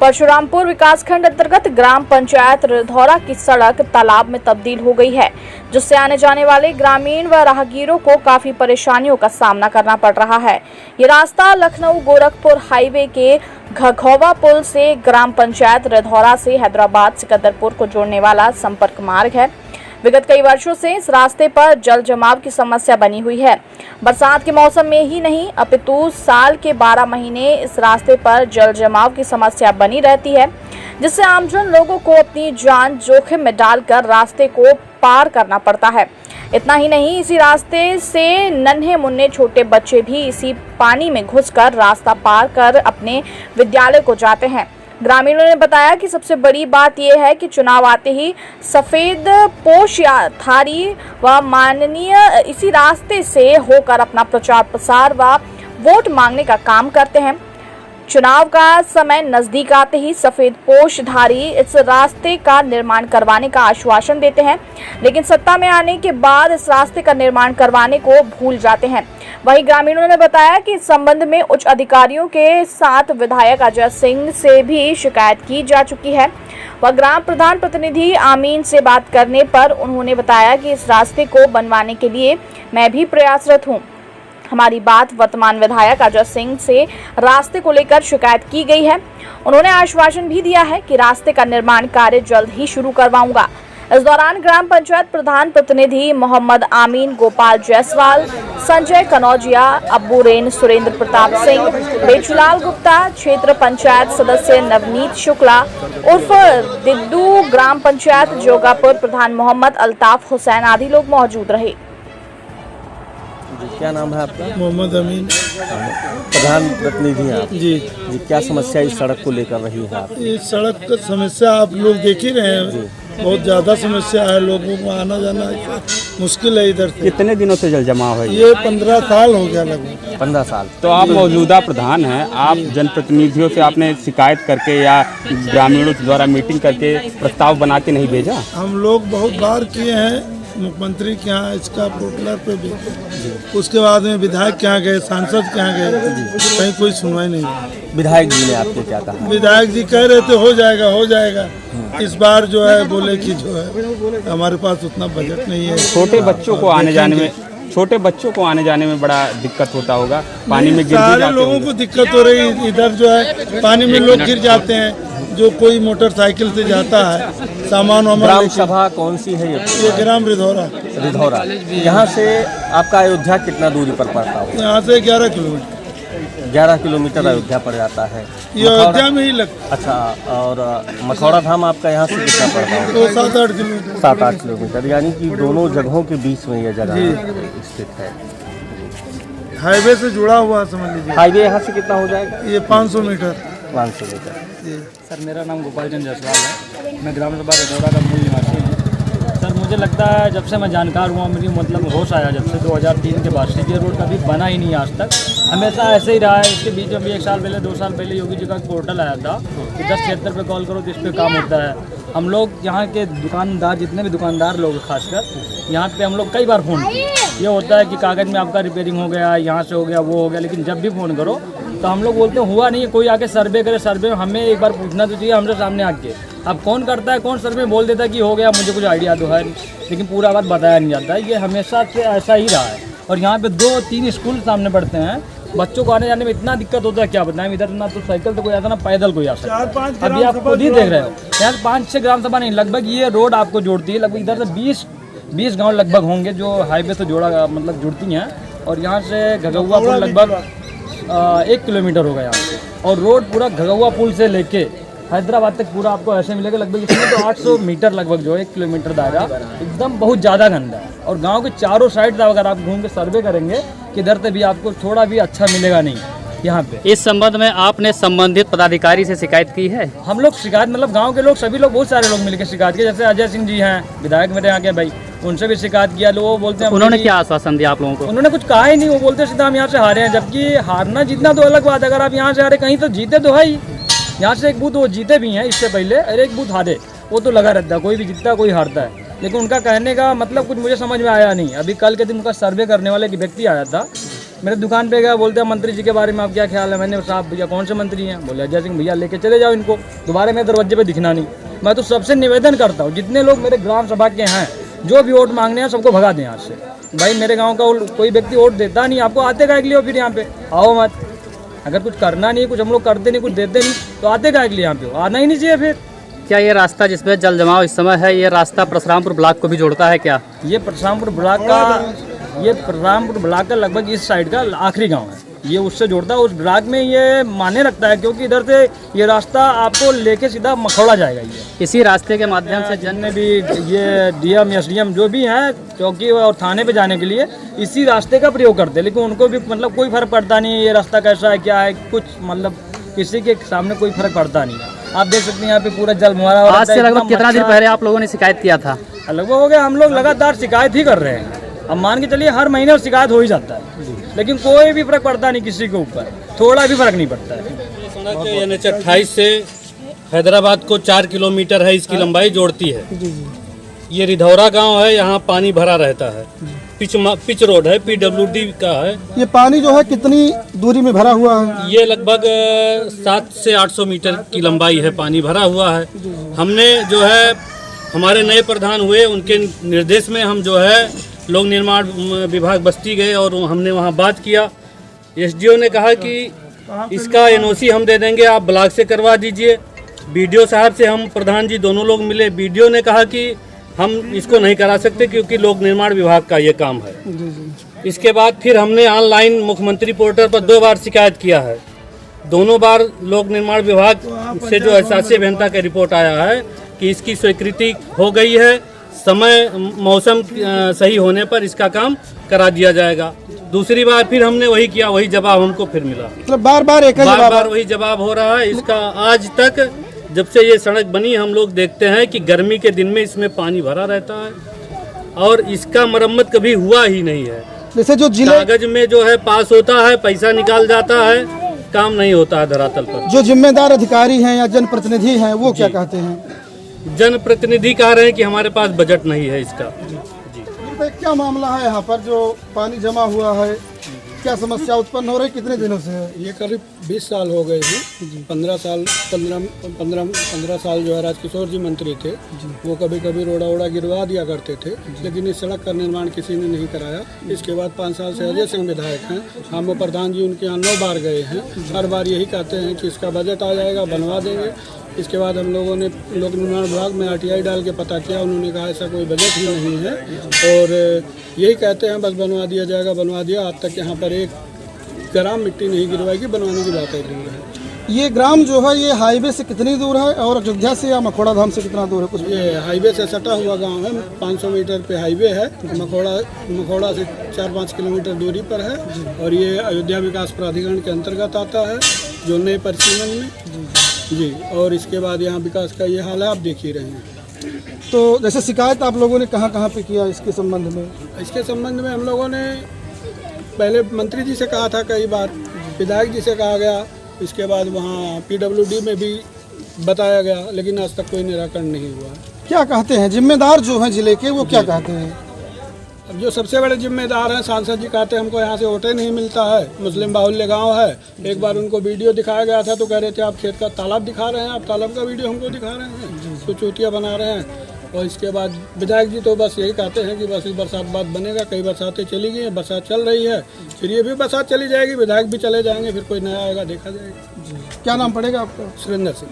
परशुरामपुर विकासखंड अंतर्गत ग्राम पंचायत रिधौरा की सड़क तालाब में तब्दील हो गई है, जिससे आने जाने वाले ग्रामीण व राहगीरों को काफी परेशानियों का सामना करना पड़ रहा है। ये रास्ता लखनऊ गोरखपुर हाईवे के घघौवा पुल से ग्राम पंचायत रिधौरा से हैदराबाद सिकंदरपुर को जोड़ने वाला संपर्क मार्ग है। विगत कई वर्षों से इस रास्ते पर जल जमाव की समस्या बनी हुई है। बरसात के मौसम में ही नहीं अपितु साल के 12 महीने इस रास्ते पर जल जमाव की समस्या बनी रहती है, जिससे आमजन लोगों को अपनी जान जोखिम में डालकर रास्ते को पार करना पड़ता है। इतना ही नहीं, इसी रास्ते से नन्हे मुन्ने छोटे बच्चे भी इसी पानी में घुसकर रास्ता पार कर अपने विद्यालय को जाते हैं। ग्रामीणों ने बताया कि सबसे बड़ी बात यह है कि चुनाव आते ही सफेद पोशधारी व माननीय इसी रास्ते से होकर अपना प्रचार प्रसार व वोट मांगने का काम करते हैं। चुनाव का समय नजदीक आते ही सफेद पोशधारी इस रास्ते का निर्माण करवाने का आश्वासन देते हैं, लेकिन सत्ता में आने के बाद इस रास्ते का निर्माण करवाने को भूल जाते हैं। वहीं ग्रामीणों ने बताया कि इस संबंध में उच्च अधिकारियों के साथ विधायक अजय सिंह से भी शिकायत की जा चुकी है। वह ग्राम प्रधान प्रतिनिधि आमीन से बात करने पर उन्होंने बताया कि इस रास्ते को बनवाने के लिए मैं भी प्रयासरत हूँ। हमारी बात वर्तमान विधायक अजय सिंह से रास्ते को लेकर शिकायत की गई है। उन्होंने आश्वासन भी दिया है कि रास्ते का निर्माण कार्य जल्द ही शुरू करवाऊंगा। इस दौरान ग्राम पंचायत प्रधान प्रतिनिधि मोहम्मद आमीन, गोपाल जायसवाल, संजय कनौजिया, अब्बू रेन, सुरेंद्र प्रताप सिंह, बेचूलाल गुप्ता, क्षेत्र पंचायत सदस्य नवनीत शुक्ला उर्फ दिद्दू, ग्राम पंचायत जोगापुर प्रधान मोहम्मद अल्ताफ हुसैन आदि लोग मौजूद रहे। क्या नाम है आपका? मोहम्मद अमीन। प्रधान प्रतिनिधि हैं आप जी। क्या समस्या इस सड़क को लेकर रही है आप? इस सड़क का समस्या आप लोग देख ही रहे हैं, बहुत ज़्यादा समस्या है, लोगों को आना जाना मुश्किल है इधर से। कितने दिनों से जल जमाव है? ये 15 साल हो गया लगभग। 15 साल। तो आप मौजूदा प्रधान हैं, आप जनप्रतिनिधियों से आपने शिकायत करके या ग्रामीणों द्वारा मीटिंग करके प्रस्ताव बना के नहीं भेजा? हम लोग बहुत बार किए हैं, मुख्यमंत्री के यहाँ इसका पोर्टलर पे भी, उसके बाद में विधायक के यहाँ गए, सांसद के यहाँ गए, कहीं कोई सुनवाई नहीं हुई। विधायक जी ने आपको क्या कहा? विधायक जी कह रहे थे हो जाएगा हो जाएगा। इस बार जो है बोले कि जो है हमारे पास उतना बजट नहीं है। छोटे बच्चों को आने जाने में बड़ा दिक्कत होता होगा, पानी में गिर भी सारे जाते लोगों को दिक्कत हो रही। इधर जो है पानी में लोग गिर जाते हैं, जो कोई मोटरसाइकिल से जाता है सामान वामान। ग्राम सभा कौन सी है ये ग्राम रिधौरा। रिधौरा। यहाँ से आपका अयोध्या कितना दूरी पर पड़ता है? यहाँ से 11 किलोमीटर। 11 किलोमीटर अयोध्या पड़ जाता है। ये अयोध्या में ही लगता। अच्छा, और मखौड़ा धाम आपका यहाँ से कितना पड़ता है? तो 7-8 किलोमीटर। 7-8 किलोमीटर, यानी कि दोनों जगहों के बीच में यह जगह स्थित है। हाईवे से जुड़ा हुआ समझ लीजिए। हाईवे यहाँ से कितना हो जाएगा? ये 500 मीटर। 500 मीटर। सर, मेरा नाम गोपाल चंद जायसवाल है। मैं ग्राम सभा रिधौरा का मूल निवासी हूँ। सर, मुझे लगता है जब से मैं जानकार हुआ, मेरी मतलब होश आया जब से 2003 के बाद से ये रोड कभी बना ही नहीं आज तक, हमेशा ऐसे ही रहा है। इसके बीच में भी 1 साल पहले 2 साल पहले योगी जी का पोर्टल आया था कि 1076 पे कॉल करो तो इस पर काम होता है। हम लोग यहाँ के दुकानदार, जितने भी दुकानदार लोग खासकर, यहाँ पे हम लोग कई बार फ़ोन किए। ये होता है कि कागज़ में आपका रिपेयरिंग हो गया, यहाँ से हो गया, वो हो गया, लेकिन जब भी फ़ोन करो तो हम लोग बोलते हैं हुआ नहीं है। कोई आके सर्वे करे, सर्वे में हमें एक बार पूछना तो चाहिए हमसे सामने आके। अब कौन करता है, कौन सर्वे बोल देता है कि हो गया, मुझे कुछ आइडिया तो है, लेकिन पूरा बात बताया नहीं जाता है। ये हमेशा से ऐसा ही रहा है। और यहाँ पे 2-3 स्कूल सामने पढ़ते हैं, बच्चों को आने जाने में इतना दिक्कत होता है, क्या बताएं। इधर ना तो साइकिल तो कोई आता, ना पैदल कोई आ सकता है। अभी आप खुद ही देख रहे हो, यहाँ 5-6 ग्राम सभा नहीं, लगभग ये रोड आपको जोड़ती है। लगभग इधर से 20 गाँव लगभग होंगे जो हाईवे से जोड़ा मतलब जुड़ती हैं। और यहाँ से घगौवा पुल लगभग 1 किलोमीटर होगा यहाँ से। और रोड पूरा घगौवा पुल से लेके हैदराबाद तक पूरा आपको ऐसे मिलेगा। लगभग इसमें तो 800 मीटर लगभग जो 1 किलोमीटर दायरा एकदम बहुत ज़्यादा गंदा है। और गांव के चारों साइड अगर आप घूम के सर्वे करेंगे कि इधर से भी आपको थोड़ा भी अच्छा मिलेगा नहीं यहाँ पे। इस संबंध में आपने संबंधित पदाधिकारी से शिकायत की है? हम लोग शिकायत मतलब गाँव के लोग सभी लोग, बहुत सारे लोग मिलकर शिकायत किए। जैसे अजय सिंह जी हैं, विधायक मेरे यहाँ के भाई, उनसे भी शिकायत किया। लोग वो बोलते हैं, उन्होंने क्या आश्वासन दिया आप लोगों को? उन्होंने कुछ कहा ही नहीं। वो बोलते सीधा हम यहाँ से हारे हैं, जबकि हारना जीतना तो अलग बात है। अगर आप यहाँ से हारे, कहीं तो जीते तो है ही। यहाँ से एक बूथ वो जीते भी हैं इससे पहले, अरे एक बूथ हारे, वो तो लगा रहता है, कोई भी जीतता कोई हारता है। लेकिन उनका कहने का मतलब कुछ मुझे समझ में आया नहीं। अभी कल के दिन उनका सर्वे करने वाला एक व्यक्ति आया था, मेरे दुकान पे गया, बोलते हैं मंत्री जी के बारे में आप क्या ख्याल है। मैंने साहब भैया कौन से मंत्री हैं? बोले अजय सिंह भैया, लेके चले जाओ इनको, दोबारा मेरे दरवाजे पे दिखना नहीं। मैं तो सबसे निवेदन करता हूँ, जितने लोग मेरे ग्राम सभा के हैं, जो भी वोट मांगने हैं सबको भगा दें यहाँ से। भाई मेरे गाँव का कोई व्यक्ति वोट देता नहीं, आपको आते का लिए फिर यहाँ पे आओ मत। अगर कुछ करना नहीं, कुछ हम लोग करते नहीं, कुछ देते नहीं, तो आते का लिए यहाँ पे आना ही नहीं चाहिए। फिर क्या ये रास्ता जिसमें जल जमाव इस समय है, ये रास्ता परशुरामपुर ब्लॉक को भी जोड़ता है क्या? ये परशुरामपुर ब्लॉक का लगभग इस साइड का आखिरी गांव है, ये उससे जोड़ता है। उस ब्लॉक में ये माने रखता है, क्योंकि इधर से ये रास्ता आपको लेके सीधा मखौड़ा जाएगा। ये इसी रास्ते के माध्यम से जितने भी ये डीएम एसडीएम जो भी हैं चौकी और थाने पे जाने के लिए इसी रास्ते का प्रयोग करते हैं, लेकिन उनको भी मतलब कोई फर्क पड़ता नहीं ये रास्ता कैसा है क्या है, कुछ मतलब किसी के सामने कोई फर्क पड़ता नहीं है। आप देख सकते हैं यहाँ पे पूरा जल मुहारा। आज से लगभग कितना दिन पहले आप लोगों ने शिकायत किया था? लगभग हो गया, हम लोग लगातार शिकायत ही कर रहे हैं। अब मान के चलिए हर महीने शिकायत हो ही जाता है, लेकिन कोई भी फर्क पड़ता नहीं किसी के ऊपर, थोड़ा भी फर्क नहीं पड़ता है। सड़क NH 28 से हैदराबाद को 4 किलोमीटर है, इसकी लंबाई जोड़ती है। ये रिधौरा गांव है, यहाँ पानी भरा रहता है। पिच रोड है, PWD का है। ये पानी जो है कितनी दूरी में भरा हुआ है? ये लगभग 700 से 800 मीटर की लंबाई है, पानी भरा हुआ है। हमने जो है हमारे नए प्रधान हुए, उनके निर्देश में हम जो है लोक निर्माण विभाग बस्ती गए और हमने वहाँ बात किया। SDO ने कहा कि इसका NOC हम दे देंगे, आप ब्लॉक से करवा दीजिए। BDO साहब से हम प्रधान जी दोनों लोग मिले, BDO ने कहा कि हम इसको नहीं करा सकते क्योंकि लोक निर्माण विभाग का ये काम है। इसके बाद फिर हमने ऑनलाइन मुख्यमंत्री पोर्टल पर 2 बार शिकायत किया है। दोनों बार लोक निर्माण विभाग से जो शासी अभियंता का रिपोर्ट आया है कि इसकी स्वीकृति हो गई है, समय मौसम सही होने पर इसका काम करा दिया जाएगा। दूसरी बार फिर हमने वही किया, वही जवाब हमको फिर मिला। मतलब बार बार वही जवाब हो रहा है। इसका आज तक जब से ये सड़क बनी हम लोग देखते हैं कि गर्मी के दिन में इसमें पानी भरा रहता है और इसका मरम्मत कभी हुआ ही नहीं है। जैसे जो जिले कागज में जो है पास होता है, पैसा निकाल जाता है, काम नहीं होता है धरातल पर। जो जिम्मेदार अधिकारी हैं या जनप्रतिनिधि हैं वो क्या कहते हैं? जनप्रतिनिधि कह रहे हैं कि हमारे पास बजट नहीं है इसका। तो क्या मामला है यहाँ पर जो पानी जमा हुआ है, क्या समस्या उत्पन्न हो रही, कितने दिनों से है? ये करीब 20 साल हो गए हैं। 15 साल जो है राजकिशोर जी मंत्री थे, वो कभी कभी रोड़ा वोड़ा गिरवा दिया करते थे, लेकिन इस सड़क का निर्माण किसी ने नहीं कराया। इसके बाद 5 साल से अजय सिंह विधायक हैं, हम प्रधान जी उनके यहाँ 9 बार गए हैं। हर बार यही कहते हैं कि इसका बजट आ जाएगा, बनवा देंगे। इसके बाद हम लोगों ने लोक निर्माण विभाग में RTI डाल के पता किया, उन्होंने कहा ऐसा कोई बजट ही नहीं है और यही कहते हैं बस बनवा दिया जाएगा, बनवा दिया। आज तक यहाँ पर 1 ग्राम मिट्टी नहीं गिरवाएगी, बनवाने की बात है दूर है। ये ग्राम जो है ये हाईवे से कितनी दूर है और अयोध्या से या मखौड़ा धाम से कितना दूर है? कुछ ये हाईवे से सटा हुआ गांव है, 500 मीटर पे हाईवे है। मखौड़ा से 4-5 किलोमीटर दूरी पर है और ये अयोध्या विकास प्राधिकरण के अंतर्गत आता है, जो नए परिसीमन में जी। और इसके बाद यहाँ विकास का ये हाल है, आप देख ही रहे हैं। तो जैसे शिकायत आप लोगों ने कहाँ पे किया इसके संबंध में? इसके संबंध में हम लोगों ने पहले मंत्री जी से कहा था, कई बार विधायक जी से कहा गया, इसके बाद वहाँ PWD में भी बताया गया, लेकिन आज तक कोई निराकरण नहीं हुआ। क्या कहते हैं जिम्मेदार जो हैं जिले के, वो क्या कहते हैं? अब जो सबसे बड़े जिम्मेदार हैं सांसद जी कहते हैं हमको यहाँ से वोटे नहीं मिलता है, मुस्लिम बाहुल्य गांव है। एक बार उनको वीडियो दिखाया गया था तो कह रहे थे आप खेत का तालाब दिखा रहे हैं, आप तालाब का वीडियो हमको दिखा रहे हैं, तो चूतिया बना रहे हैं। और इसके बाद विधायक जी तो बस यही कहते हैं कि बस इस बरसात बाद बनेगा। कई बरसातें चली गई हैं, बरसात चल रही है, फिर ये भी बरसात चली जाएगी, विधायक भी चले जाएंगे, फिर कोई नया आएगा देखा जाएगा। क्या नाम पड़ेगा आपका? सुरेंद्र सिंह।